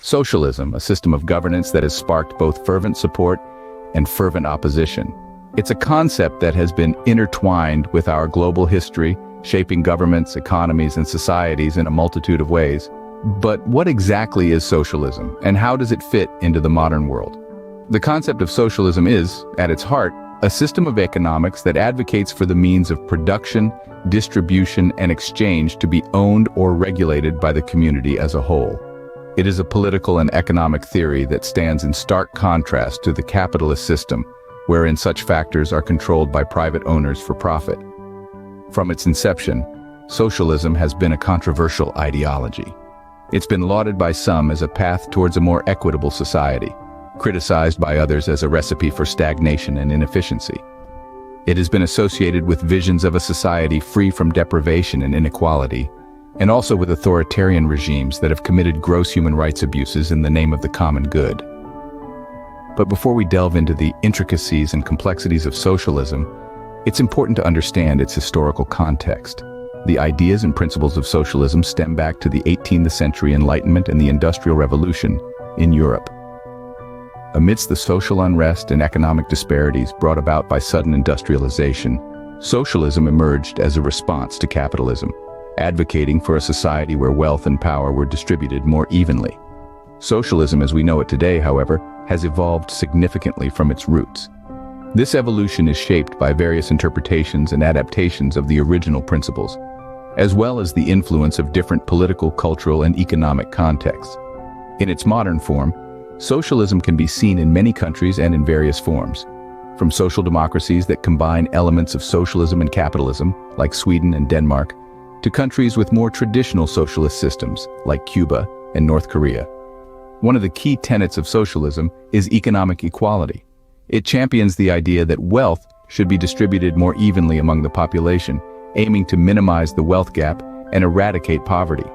Socialism, a system of governance that has sparked both fervent support and fervent opposition. It's a concept that has been intertwined with our global history, shaping governments, economies, and societies in a multitude of ways. But what exactly is socialism, and how does it fit into the modern world? The concept of socialism is, at its heart, a system of economics that advocates for the means of production, distribution, and exchange to be owned or regulated by the community as a whole. It is a political and economic theory that stands in stark contrast to the capitalist system, wherein such factors are controlled by private owners for profit. From its inception, socialism has been a controversial ideology. It's been lauded by some as a path towards a more equitable society, criticized by others as a recipe for stagnation and inefficiency. It has been associated with visions of a society free from deprivation and inequality, and also with authoritarian regimes that have committed gross human rights abuses in the name of the common good. But before we delve into the intricacies and complexities of socialism, it's important to understand its historical context. The ideas and principles of socialism stem back to the 18th century Enlightenment and the Industrial Revolution in Europe. Amidst the social unrest and economic disparities brought about by sudden industrialization, socialism emerged as a response to capitalism, advocating for a society where wealth and power were distributed more evenly. Socialism as we know it today, however, has evolved significantly from its roots. This evolution is shaped by various interpretations and adaptations of the original principles, as well as the influence of different political, cultural, and economic contexts. In its modern form, socialism can be seen in many countries and in various forms, from social democracies that combine elements of socialism and capitalism, like Sweden and Denmark, to countries with more traditional socialist systems, like Cuba and North Korea. One of the key tenets of socialism is economic equality. It champions the idea that wealth should be distributed more evenly among the population, aiming to minimize the wealth gap and eradicate poverty.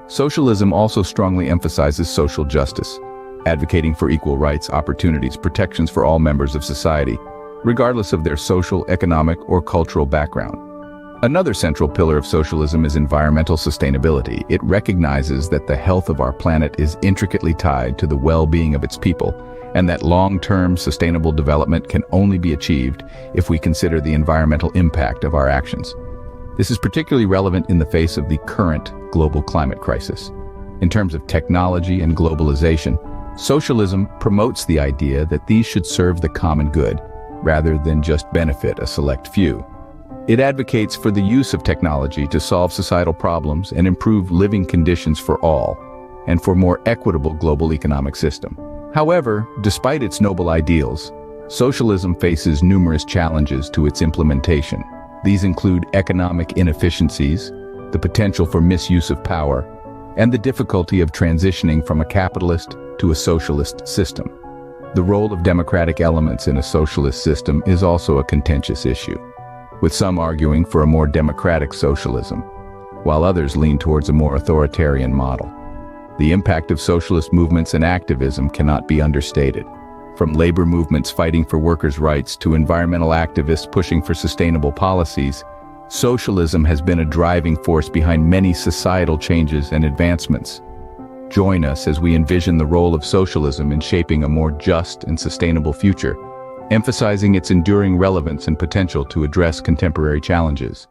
Socialism also strongly emphasizes social justice, advocating for equal rights, opportunities, protections for all members of society, regardless of their social, economic, or cultural background. Another central pillar of socialism is environmental sustainability. It recognizes that the health of our planet is intricately tied to the well-being of its people, and that long-term sustainable development can only be achieved if we consider the environmental impact of our actions. This is particularly relevant in the face of the current global climate crisis. In terms of technology and globalization, socialism promotes the idea that these should serve the common good, rather than just benefit a select few. It advocates for the use of technology to solve societal problems and improve living conditions for all, and for a more equitable global economic system. However, despite its noble ideals, socialism faces numerous challenges to its implementation. These include economic inefficiencies, the potential for misuse of power, and the difficulty of transitioning from a capitalist to a socialist system. The role of democratic elements in a socialist system is also a contentious issue, with some arguing for a more democratic socialism, while others lean towards a more authoritarian model. The impact of socialist movements and activism cannot be understated. From labor movements fighting for workers' rights to environmental activists pushing for sustainable policies, socialism has been a driving force behind many societal changes and advancements. Join us as we envision the role of socialism in shaping a more just and sustainable future, emphasizing its enduring relevance and potential to address contemporary challenges.